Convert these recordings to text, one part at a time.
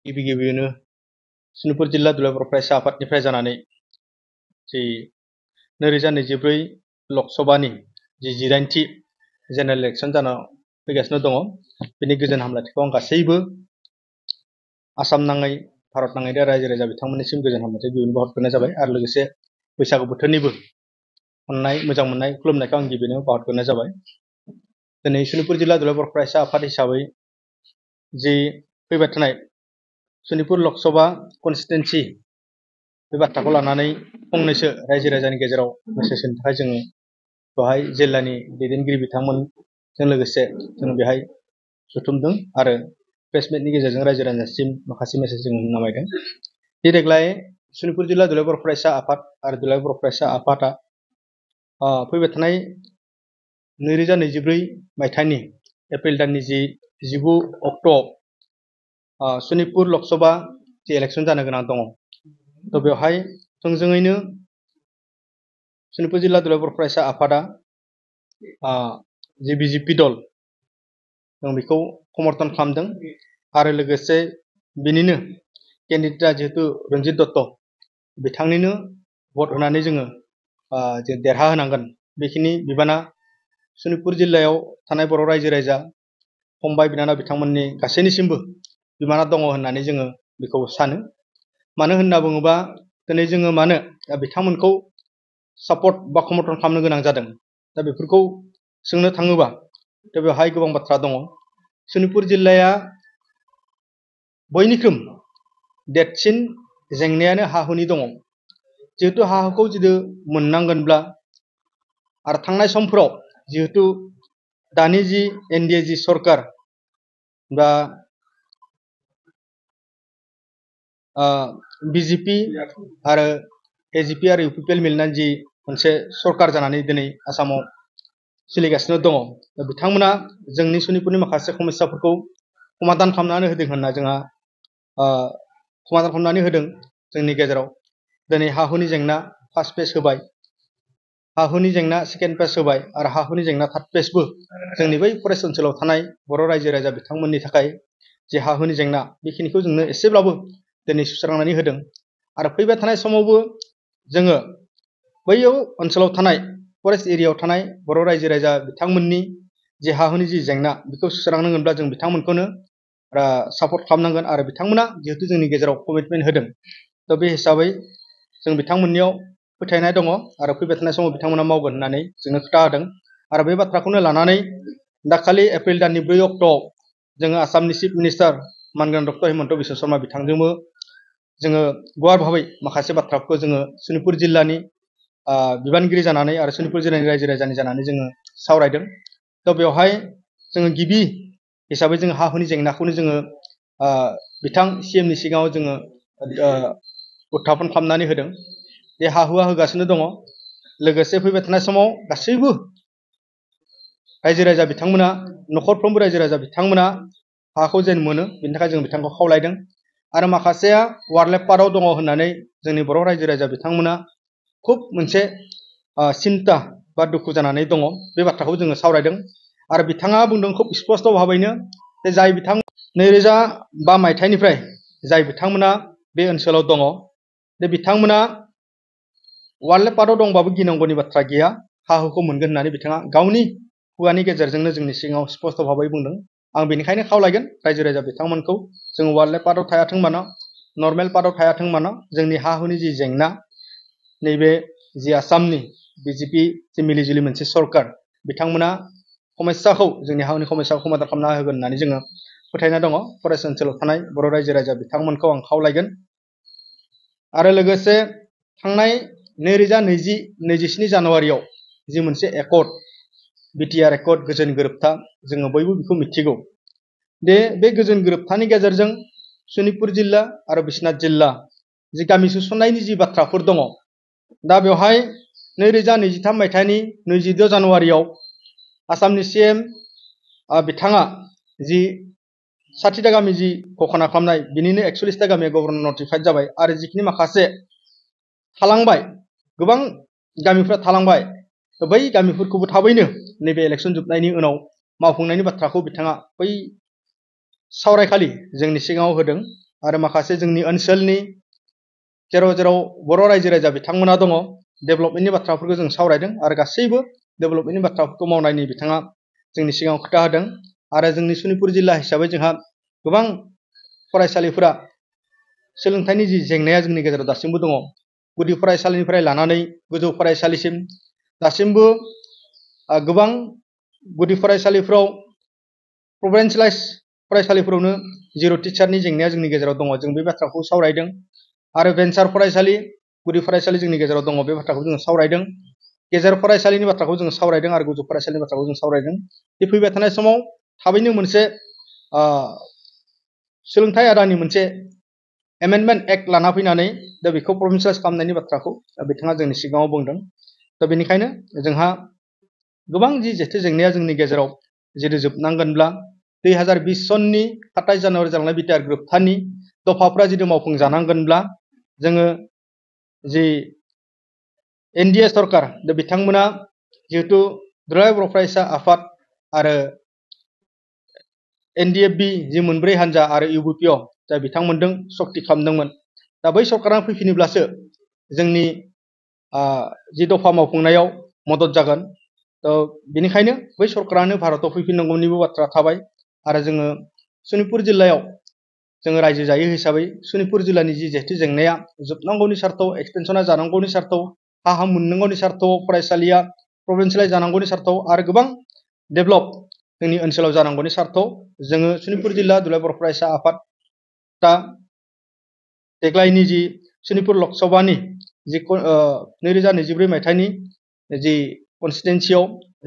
गिबि गिबियावनो सनितपुर जिल्ला दुलाराय बर' फरायसा आफादनिफ्राय जानानै जि 2024 लकसभानि जि 9थि जेनेरेल इलेक्सन जाना फैगासिनो दङ बेनि गोजोन हामलायथिखौ आं गासैबो आसाम नाङै भारत नाङै रायजो राजा बिथांमोननिसिम गोजोन हामलायथि गिबियावनो बावहरग्रोनाय जाबाय आरो लोगोसे बैसागु बोथोरनिबो अननाय मोजां मोननाय खुलुमनायखौ आं गिबियावनो बावहरग्रोनाय जाबाय। दिनै सनितपुर जिल्ला दुलाराय बर' फरायसा आफाद हिसाबै जि फैबाय थानाय सनितपुर लकसभा कनस्टिटुएन्सि बे बाथ्राखौ लानानै फंनैसो रायजो राजानि गेजेराव मेसेज होनो थाखाय जोङो बेवहाय जिल्लानि दैदेनगिरि बिथांमोनजों लोगोसे जों बेहाय जथुमदों आरो प्रेस मिटनि गेजेरजों रायजो राजासिम माखासे मेसेज जों नामायदों। देग्लाय सनितपुर जिल्ला दुलाराय बर' फरायसा आफाद आरो दुलाराय बर' फरायसा आफादा फैबाय थानाय 2024 मायथाइनि एप्रिल दाननि 19 अक्ट'आव सनितपुर लकसभा जि इलेक्सन जानो गोनां दङ थ' बेवहाय थोंजोङैनो सनितपुर जिल्ला दुलाराय बर' फरायसा आफादा जि बिजेपि दल जों बेखौ समर्थन खालामदों आरो लोगोसे बिनिनो केन्डिडेटआ जिहेतु रन्जित दत्त बिथांनिनो भट होनानै जोङो जे देरहा होनांगोन बेखिनि बिबाना सनितपुर जिल्लायाव थानाय बर' रायजो राजा फंबाय बिनानाव बिथांमोननि गासैनिसिमबो बिबाना दङ होननानै जोङो बेखौ सानो। मानो होनना बुङोबा दिनै जोङो मानो बिथांमोनखौ सापर्ट बा समर्थन खालामनो गोनां जादों दा बेफोरखौ सोंनो थाङोबा दा बेवहाय गोबां बाथ्रा दङ। सनितपुर जिल्लाया बयनिख्रुइ देरसिन जेंनायानो हा हुनि दङ। जिहेतु हा हुखौ जुदि मोननांगोनब्ला आरो थांनाय समफोराव जिहेतु दानि जि एनडिए जि सरकार बा बिजेपि आरो एजिपि आरो इउपिपिएल मिलिनानै जि मोनसे सरकार जानानै दिनै आसामाव सोलिगासिनो दङ बिथांमोना जोंनि सनितपुरनि माखासे समस्याफोरखौ समाधान खालामनानै होदों होनना जोंहा समाधान खालामनानै होदों। जोंनि गेजेराव दिनै हा हुनि जेंना फार्स्ट फेज होबाय, हा हुनि जेंना सेकेन्ड फेज होबाय आरो हा हुनि जेंना थार्ड फेजबो जोंनि बै फरेस्ट ओनसोलाव थानाय बर' रायजो राजा बिथांमोननि थाखाय जे हा हुनि जेंना बेखिनिखौ जोंनो एसेब्लाबो दिनै सुस्रांनानै होदों आरो फैबाय थानाय समावबो जोङो बैयाव ओनसोलाव थानाय फरेस्ट एरियायाव थानाय बर' रायजो राजा बिथांमोननि जे हा हुनि जि जेंना बेखौ सुस्रांनांगोनब्ला जों बिथांमोनखौनो सापर्ट खालामनांगोन आरो बिथांमोना जिहेतु जोंनि गेजेराव कमिटमेन्ट होदों थ' बे हिसाबै जों बिथांमोननियाव फोथायनाय दङ आरो फैबाय थानाय समाव बिथांमोना मावगोन होननानै जोंनो खोथा होदों आरो बे बाथ्राखौनो लानानै दाखालि एप्रिल दाननि 4 अक्ट'आव जोङो आसामनि चिफ मिनिस्टार मानगोनां डक्टर हिमन्त बिश्व शर्मा बिथांजोंबो जोङो गुवार भाबै माखासे बाथ्राफोरखौ जोङो सनितपुर जिल्लानि बिबानगिरि जानानै आरो सनितपुर जिल्लानि रायजो राजानि जानानै जोङो सावरायदों। थ' बेवहाय जोङो गिबि हिसाबै जोङो हा हुनि जेंनाखौनो जोङो बिथां CMनि सिगाङाव जोङो उत्थापन खालामनानै होदों। बे हा हुआ होगासिनो दङ। लोगोसे फैबाय थानाय समाव गासैबो रायजो राजा बिथांमोना न'खरफ्रोमबो रायजो राजा बिथांमोना हाखौ जेन मोनो बेनि थाखाय जों बिथांखौ खावलायदों आरो माखासेया वारलेप पार्टआव दङ होननानै जोंनि बर' रायजो राजा बिथांमोना खुब मोनसे सिन्ता बा दुखु जानानै दङ बे बाथ्राखौ जोङो सावरायदों आरो बिथाङा बुंदों खुब स्पष्ट भाबैनो जे जाय बिथां 2005 मायथाइनिफ्राय जाय बिथांमोना बे ओनसोलाव दङ बे बिथांमोना वारलेप पार्टआव दंबाबो गिनांगौनि बाथ्रा गैया, हा हुखौ मोनगोन होननानै बिथाङा गावनि खुगानि गेजेरजोंनो जोंनि सिगाङाव स्पष्ट भाबै बुंदों। आं बेनिखायनो खावलायगोन रायजो राजा बिथांमोनखौ जों वारलेप पार्टआव थायाथों मानो नर्मेल पार्टआव थायाथों मानो जोंनि हा हुनि जि जेंना नैबे जि आसामनि बिजेपि जि मिलिजुलि मोनसे सरकार बिथांमोना समस्याखौ जोंनि हा हुनि समस्याखौ समाधान खालामना होगोन होननानै जोङो फोथायना दङ। फरेस्ट ओनसोलाव थानाय बर' रायजो राजा बिथांमोनखौ आं खावलायगोन आरो लोगोसे थांनाय 2027 जानुवारियाव जि मोनसे एकर्ड बिटिआर एकर्ड गोजोन गोरोबथा जोङो बयबो बेखौ मिथिगौ। बे गोजोन गोरोबथानि गेजेरजों सनितपुर जिल्ला आरो बिश्वनाथ जिल्ला जि गामि सोसननायनि जि बाथ्राफोर दङ दा बेवहाय 2023 मायथाइनि 26 जानुवारियाव आसामनि CM बिथाङा जि 60टा गामि जि घोषणा खालामनाय बिनिनो 41टा गामिया गभर्नर नटिफाइड जाबाय आरो जिखिनि माखासे थालांबाय गोबां गामिफ्रा थालांबाय बै गामिफोरखौबो थाबैनो नैबे इलेक्सन जोबनायनि उनाव मावफुंनायनि बाथ्राखौ बिथाङा बै सावरायखालि जोंनि सिगाङाव होदों आरो माखासे जोंनि ओनसोलनि जेराव जेराव बर' रायजो राजा बिथांमोना दङ डेभेलपमेन्टनि बाथ्राफोरखौ जों सावरायदों आरो गासैबो डेभेलपमेन्टनि बाथ्राफोरखौ मावनायनि बिथाङा जोंनि सिगाङाव खोथा होदों आरो जोंनि सनितपुर जिल्ला हिसाबै जोंहा गोबां फरायसालिफोरा सोलोंथाइनि जि जेंनाया जोंनि गेजेराव दासिमबो दङ गुदि फरायसालिनिफ्राय लानानै गोजौ फरायसालिसिम दासिमबो गोबां गुदि फरायसालिफ्राव प्रभिन्सियेलाइज फरायसालिफोरावनो जिर' टिचारनि जेंनाया जोंनि गेजेराव दङ जों बे बाथ्राखौ सावरायदों आरो भेन्सार फरायसालि गुदि फरायसालि जोंनि गेजेराव दङ बे बाथ्राखौ जों सावरायदों गेजेर फरायसालिनि बाथ्राखौ जों सावरायदों आरो गोजौ फरायसालिनि बाथ्राखौ जों सावरायदों बे फैबाय थानाय समाव थाबैनो मोनसे सोलोंथाइ आयदानि मोनसे एमेन्डमेन्ट एक्ट लाना फैनानै दा बेखौ प्रभिन्सियेलाइज खालामनायनि बाथ्राखौ बिथाङा जोंनि सिगाङाव बुंदों दा बेनिखायनो जोंहा गोबां जि जेथो जेंनाया जोंनि गेजेराव जुदि जोबनांगोनब्ला 2020 सननि 27 जानुवारि जालांनाय बिटिआर गोरोबथानि दफाफ्रा जुदि मावफुंजानांगोनब्ला जोङो जि एनडिए सरकार दा बिथांमोना जिहेतु दुलाराय बर' फरायसा आफाद आरो एनडिएफबि जि मोनब्रै हान्जा आरो इउबिपिअ जाय बिथांमोनजों सक्ति खालामदोंमोन दा बै सरकारा फैफिनोब्लासो जोंनि जि दफा मावफुंनायाव मदद जागोन बेनिखायनो बै सरकारानो भारताव फैफिननांगौनिबो बाथ्रा थाबाय आरो जोङो सनितपुर जिल्लायाव जोङो रायजो जायो हिसाबै सनितपुर जिल्लानि जि जेथो जेंनाया जोबनांगौनि सार्थाव एक्सटेनसना जानांगौनि सार्थाव हा मोननांगौनि सार्थाव फरायसालिया प्रभिन्सियेलाइज जानांगौनि सार्थाव आरो गोबां डेभेलप जोंनि ओनसोलाव जानांगौनि सार्थाव जोङो सनितपुर जिल्ला दुलाराय बर' फरायसा आफादा देग्लायनि जि सनितपुर लकसभानि जि 2024 मायथाइनि जि कनस्टिटुएन्सियाव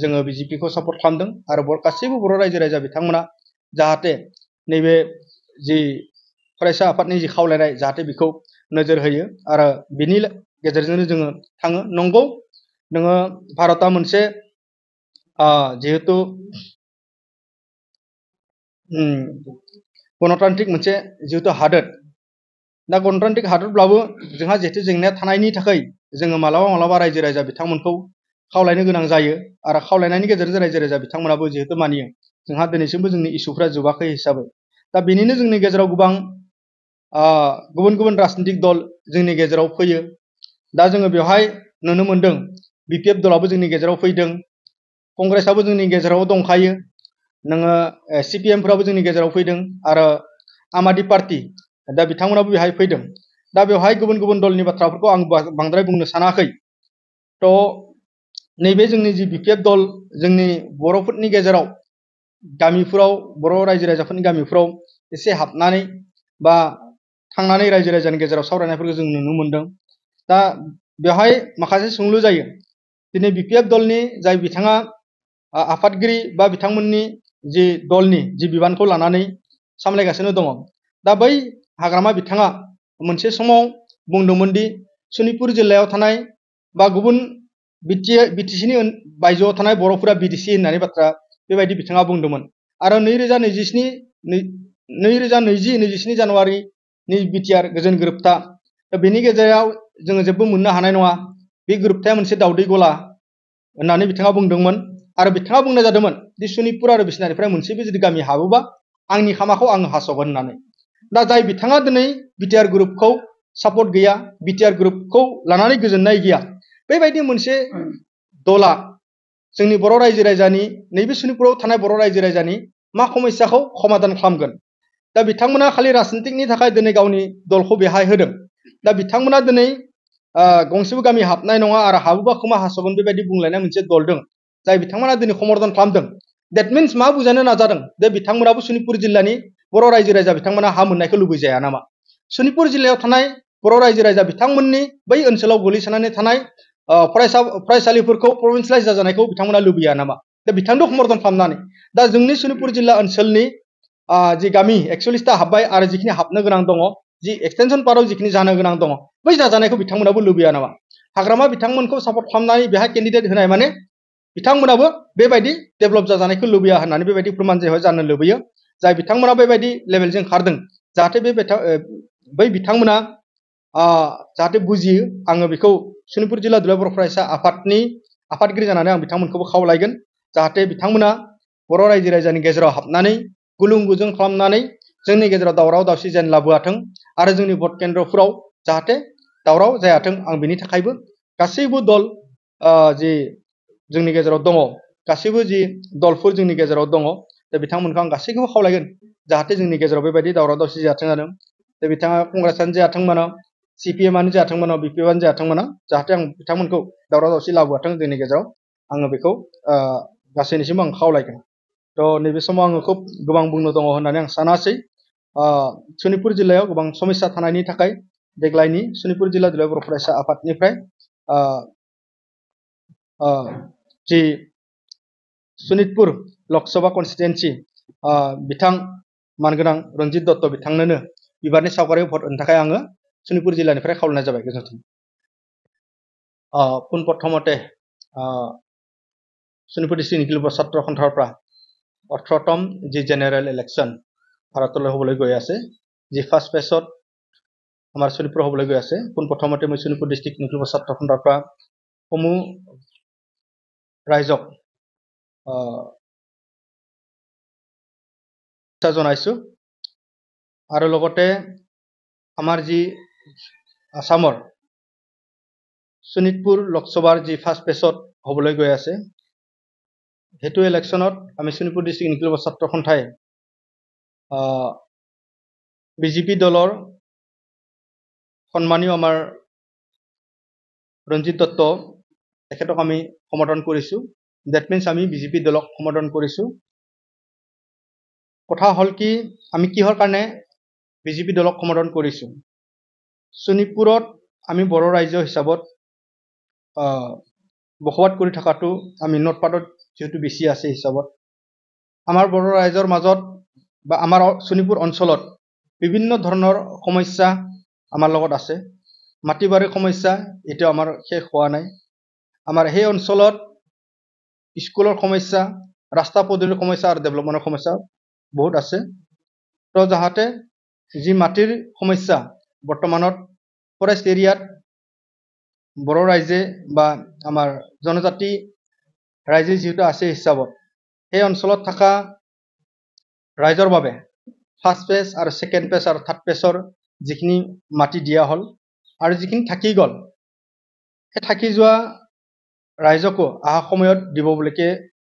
जोङो बिजेपिखौ सापर्ट खालामदों आरो गासैबो बर' रायजो राजा बिथांमोना जाहाथे नैबे जि फरायसा आफादनि जि खावलायनाय जाहाथे बेखौ नोजोर होयो आरो बिनि गेजेरजोंनो जोङो थाङो नंगौ नोङो भारतआ मोनसे जिहेतु गणतान्त्रिक मोनसे जिहेतु हादोर दा गणतान्त्रिक हादोरब्लाबो जोंहा जेथो जेंनाया थानायनि थाखाय जोङो मालाबा मालाबा रायजो राजा बिथांमोनखौ खावलायनो गोनां जायो आरो खावलायनायनि गेजेरजों रायजो राजा बिथांमोनाबो जिहेतु मानियो जोंहा दिनैसिमबो जोंनि इसुफ्रा जोबाखै हिसाबै दा बेनिनो जोंनि गेजेराव गोबां गुबुन गुबुन राजनीतिक दल जोंनि गेजेराव फैयो दा जोङो बेवहाय नुनो मोनदों बिपिएफ दलाबो जोंनि गेजेराव फैदों कंग्रेसआबो जोंनि गेजेराव दंखायो नोङो सिपिएमफ्राबो जोंनि गेजेराव फैदों आरो आम आदमि पार्टी दा बिथांमोनाबो बेहाय फैदों दा बेवहाय गुबुन गुबुन दलनि बाथ्राफोरखौ आं बांद्राय बुंनो सानाखै नैबे जोंनि जि बिपिएफ दल जोंनि बर'फोरनि गेजेराव गामिफोराव बर' रायजो राजाफोरनि गामिफोराव एसे हाबनानै बा थांनानै रायजो राजानि गेजेराव सावरायनायफोरखौ जों नुनो मोनदों दा बेवहाय माखासे सोंलु जायो दिनै बिपिएफ दलनि जाय बिथाङा आफादगिरि बा बिथांमोननि जि दलनि जि बिबानखौ लानानै सामलायगासिनो दङ दा बै हाग्रामा बिथाङा मोनसे समाव बुंदोंमोन दि सनितपुर जिल्लायाव थानाय बा गुबुन बिटिसिनि बायजोआव थानाय बर'फोरा बिटिसि होननानै बाथ्रा बेबायदि बिथाङा बुंदोंमोन आरो 2020-23 जानुवारिनि बिटिआर गोजोन गोरोबथा बेनि गेजेराव जोङो जेबो मोननो हानाय नङा बे गोरोबथाया मोनसे दावदै गला होननानै बिथाङा बुंदोंमोन आरो बिथाङा बुंनाय जादोंमोन दि सनितपुर आरो बिसनारिफ्राय मोनसेबो जुदि गामि हाबोबा आंनि खामाखौ आं हास'गोन होननानै दा जाय बिथाङा दिनै बिटिआर ग्रुपखौ सापर्ट गैया बिटिआर ग्रुपखौ लानानै गोजोननाय गैया बेबायदि मोनसे दला जोंनि बर' रायजो राजानि नैबे सनितपुराव थानाय बर' रायजो राजानि मा समस्याखौ समाधान खालामगोन दा बिथांमोना खालि राजनितिकनि थाखाय दिनै गावनि दलखौ बेहाय होदों दा बिथांमोना दिनै गंसेबो गामि हाबनाय नङा आरो हाबोबा खोमा हास'गोन बेबायदि बुंलायनाय मोनसे दल दं जाय बिथांमोना दिनै समर्थन खालामदों देट मिन्स मा बुजानो नाजादों जे बिथांमोनाबो सनितपुर जिल्लानि बर' रायजो राजा बिथांमोना हा मोननायखौ लुबैजाया नामा सनितपुर जिल्लायाव थानाय बर' रायजो राजा बिथांमोननि बै ओनसोलाव गोलैसोनानै थानाय फरायसालिफोरखौ प्रभिन्सियेलाइज जाजानायखौ बिथांमोना लुबैया नामा दा बिथांखौ समर्थन खालामनानै दा जोंनि सनितपुर जिल्ला ओनसोलनि जि गामि 41टा हाबबाय आरो जिखिनि हाबनो गोनां दङ जि एक्सटेनसन पार्टआव जिखिनि जानो गोनां दङ बै जाजानायखौ बिथांमोनाबो लुबैया नामा हाग्रामा बिथांमोनखौ सापर्ट खालामनानै बेहाय केन्डिडेट होनाय माने बिथांमोनाबो बेबायदि डेभेलप जाजानायखौ लुबैया होननानै बेबायदि फोरमान जानो लुबैयो जाय बिथांमोना बेबायदि लेभेलजों खारदों जाहाथे बै बिथांमोना जाहाथे बुजियो आङो बेखौ सनितपुर जिल्ला दुलाराय बर' फरायसा आफादनि आफादगिरि जानानै आं बिथांमोनखौबो खावलायगोन जाहाथे बिथांमोना बर' रायजो राजानि गेजेराव हाबनानै गुलुं गुजुं खालामनानै जोंनि गेजेराव दावराव दावसि जेन लाबोआथों आरो जोंनि भट केन्द्रफोराव जाहाथे दावराव जायाथों आं बिनि थाखायबो गासैबो दल जि जोंनि गेजेराव दङ गासैबो जि दलफोर जोंनि गेजेराव दङ दा बिथांमोनखौ आं गासैखौबो खावलायगोन जाहाथे जोंनि गेजेराव बेबायदि दावराव दावसि जायाथों आरो दा बिथाङा कंग्रेसआनो जायाथों मानो CPM-आनो जायाथों मानो BPF-आनो जायाथों मानो जाहाथे आं बिथांमोनखौ दावराव दावसि लाबोआथों जोंनि गेजेराव आङो बेखौ गासैनिसिम आं खावलायगोन थ' नैबे समाव आङो खुब गोबां बुंनो दङ होननानै आं सानासै सनितपुर जिल्लायाव गोबां समस्या थानायनि थाखाय देग्लायनि सनितपुर जिल्ला बर' फरायसा आफादनिफ्राय जि सनितपुर लकसभा कन्स्टिटुएन्सि बिथां मानगोनां रन्जित दत्त बिथांनोनो बिबारनि सावगारियाव भट होनो थाखाय आङो सनितपुर जिल्लानिफ्राय खावलायनाय जाबाय गोजोन्थों पुन प्रथमते सनितपुर डिस्ट्रिक्ट निखिल ছাত্ৰ সন্থাৰ পৰা 18তম যি জেনেৰেল ইলেকশ্যন ভাৰতলৈ হ'বলৈ গৈ আছে যি ফাৰ্ষ্ট ফেজত আমাৰ সনিতপুৰ হ'বলৈ গৈ আছে পুন প্ৰথমতে মই সনিতপুৰ ডিস্ট্ৰিক্ট নিখীল ছাত্ৰ সন্থাৰ পৰা সমূহ ৰাইজক জনাইছো আৰু লগতে আমাৰ যি আসামৰ সনিতপুৰ লোকসভাৰ যি ফাৰ্ষ্ট ফেজত হ'বলৈ গৈ আছে হেতু ইলেকশ্যনত আমি সনিতপুৰ ডিস্ট্ৰিক্ট নিখীল ছাত্ৰ সন্থাই বিজেপি দলৰ সন্মানীয় আমাৰ ৰঞ্জিত দত্ত তেখেতক আমি সমৰ্থন কৰিছো দ্যাট মিন্স আমি বিজেপি দলক সমৰ্থন কৰিছো কথা হল কি আমি কিহৰ কাৰণে বিজেপি দলক সমৰ্থন কৰিছো সনিতপুৰত আমি বড় ৰাজ্য হিচাপত বসবাস কৰি থকাটো আমি নটপাটত যেহেতু বেছি আছে হিচাপত আমাৰ বড় ৰাইজৰ মাজত বা আমাৰ সনিতপুৰ অঞ্চলত বিভিন্ন ধৰণৰ সমস্যা আমাৰ লগত আছে মাটিবাৰীৰ সমস্যা এটো আমাৰ শেষ হোৱা নাই আমাৰ সেই অঞ্চলত স্কুলৰ সমস্যা ৰাস্তা পদূলিৰ সমস্যা আৰু ডেভেলপমেণ্টৰ সমস্যা বহুত আছে তো যাহাতে যি মাটিৰ সমস্যা বৰ্তমানত ফৰেষ্ট এৰিয়াত বড় ৰাইজে বা আমাৰ জনজাতি ৰাইজে যেহেতু আছে হিচাপত সেই অঞ্চলত থকা ৰাইজৰ বাবে ফাৰ্ষ্ট ফেজ আৰু সেকেন্ড ফেজ আৰু থাৰ্ড ফেজৰ যিখিনি মাটি দিয়া হল আৰু যিখিনি থাকি গল সেই থাকি যোৱা ৰাইজকো আহা সময়ত দিব বুলিকে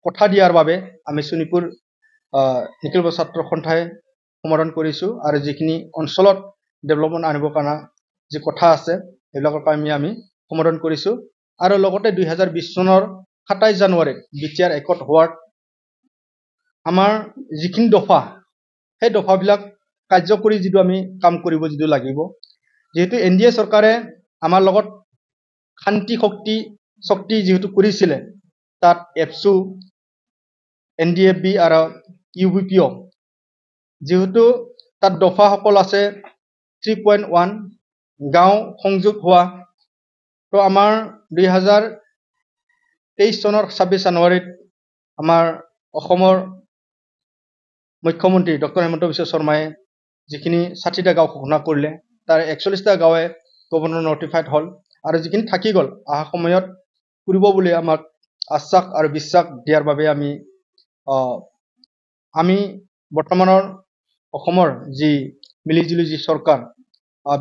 কথা দিয়াৰ বাবে আমি সনিতপুৰ নিখীল ছাত্ৰ সন্থাই সমৰ্থন কৰিছো আৰু যিখিনি অঞ্চলত ডেভেলপমেণ্ট আনিবৰ কাৰণে যি কথা আছে এইবিলাকৰ কাৰণে আমি সমৰ্থন কৰিছো আৰু লগতে 2020 চনৰ 27 জানুৱাৰীত বিটিআৰ একত হোৱাৰ আমাৰ যিখিনি দফা সেই দফাবিলাক কাৰ্যকৰী যিটো আমি কাম কৰিব যিটো লাগিব যেহেতু এনডিএ চৰকাৰে আমাৰ লগত শান্তি শক্তি যেহেতু কৰিছিলে তাত এপসু এনডিএফবি আৰু ইউবিপিও যেহেতু তাত দফা সকল আছে 3.1 গাঁও সংযোগ হোৱা তো আমাৰ 2023 চনৰ 26 জানুৱাৰীত আমাৰ অসমৰ মুখ্যমন্ত্ৰী ডক্টৰ হেমন্ত বিশ্ব শৰ্মাই যিখিনি 60টা গাঁও ঘোষণা কৰিলে তাৰ 41টা গাঁৱে গভৰ্ণৰ নটিফাইড হল আৰু যিখিনি থাকি গল আহা সময়ত কৰিব বুলি আমাক আশ্বাস আৰু বিশ্বাস দিয়াৰ বাবে আমি বৰ্তমানৰ অসমৰ যি মিলিজুলি যি চৰকাৰ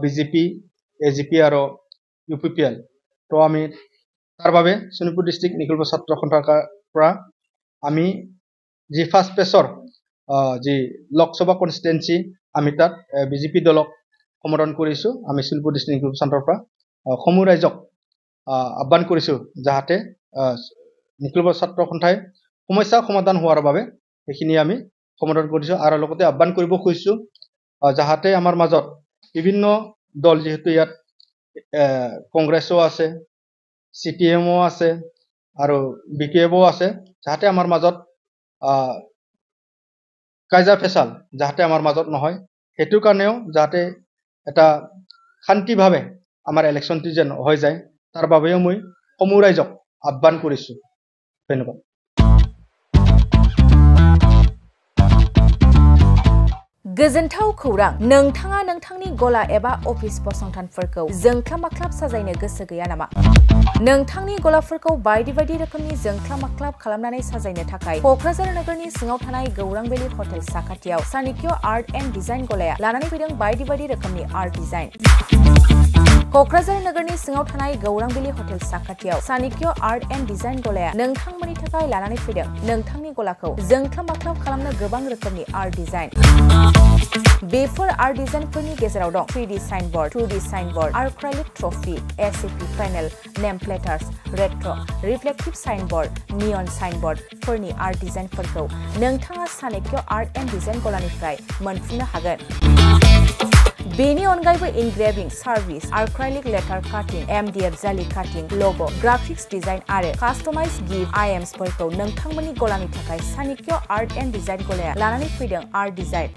বিজেপি এজিপি আৰু ইউপিপিএল তো আমি তাৰ বাবে সনিতপুৰ ডিস্ট্ৰিক্ট নিখীল ছাত্ৰ সন্থাৰ পৰা আমি যি ফাৰ্ষ্ট ফেজৰ যি লোকসভা কনস্টিটুৱেন্সি আমি তাত বিজেপি দলক সমৰ্থন কৰিছো আমি সনিতপুৰ ডিস্ট্ৰিক্ট নিখীল ছাত্ৰৰ পৰা সমূহ ৰাইজক আহ্বান কৰিছো যাহাতে নিখীল ছাত্ৰ সন্থাই সমস্যা সমাধান হোৱাৰ বাবে এইখিনি আমি সমৰ্থন কৰিছো আৰু লগতে আহ্বান কৰিব খুজিছো যাহাতে আমাৰ মাজত বিভিন্ন দল যেহেতু ইয়াত কংগ্ৰেছও আছে সিপিএমও আছে আৰু বিকেএফও আছে যাহাতে আমাৰ মাজত কাইজা ফেচাল যাহাতে আমাৰ মাজত নহয় হেতু কাৰণেও যাহাতে এটা শান্তিভাৱে আমাৰ ইলেকশ্যনটি যেন হৈ যায় তাৰ বাবেও মই সমূহ ৰাইজক আহ্বান কৰিছো ধন্যবাদ गोजोनथाव खौरां नोंथाङा नोंथांनि गला एबा अफिस फसंथानफोरखौ जोंख्लाब माख्लाब साजायनो गोसो गैया नामा नोंथांनि गलाफोरखौ बायदि बायदि रोखोमनि जोंख्लाब माख्लाब खालामनानै साजायनो थाखाय क'क्राझार नोगोरनि सिङाव थानाय गौरां भेलि हटेल साखाथियाव चाणक्य आर्ट एन्ड डिजाइन गलाया लानानै फैदों बायदि बायदि रोखोमनि आर्ट डिजाइन। क'क्राझार नोगोरनि सिङाव थानाय गौरां भेलि हटेल साखाथियाव चाणक्य आर्ट एन्ड डिजाइन गलाया नोंथांमोननि थाखाय लानानै फैदों नोंथांनि गलाखौ जोंख्लाब माख्लाब खालामनो गोबां रोखोमनि आर्ट डिजाइन। बेफोर आर्ट डिजाइनफोरनि गेजेराव दं 3D signboard, 2D signboard, acrylic trophy, SAP panel, name प्लेटार्स, रेट्र', रिफ्लेक्टिभ साइनबोर्ड, नियन साइनबोर्डफोरनि आर्ट डिजाइनफोरखौ नोंथाङा चाणक्य आर्ट एन्ड डिजाइन गलानिफ्राय मोनफुंनो हागोन। बेनि अनगायैबो इनग्रेविं सार्भिस, आर्क्राइलिक लेटार काटिं, MDF जालि काटिं, लग', ग्राफिक्स डिजाइन आरो कास्टमाइज गिफ्ट आइटेम्सफोरखौ नोंथांमोननि गलानि थाखाय चाणक्य आर्ट एन्ड डिजाइन गलाया लानानै फैदों आर्ट डिजाइन।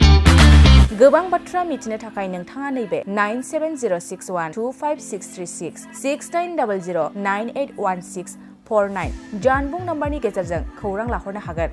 गोबां बाथ्रा मिथिनो थाखाय नोंथाङा नैबे 9706125636 6800981649 जानबुं नम्बरनि गेजेरजों खौरां लाहरनो हागोन।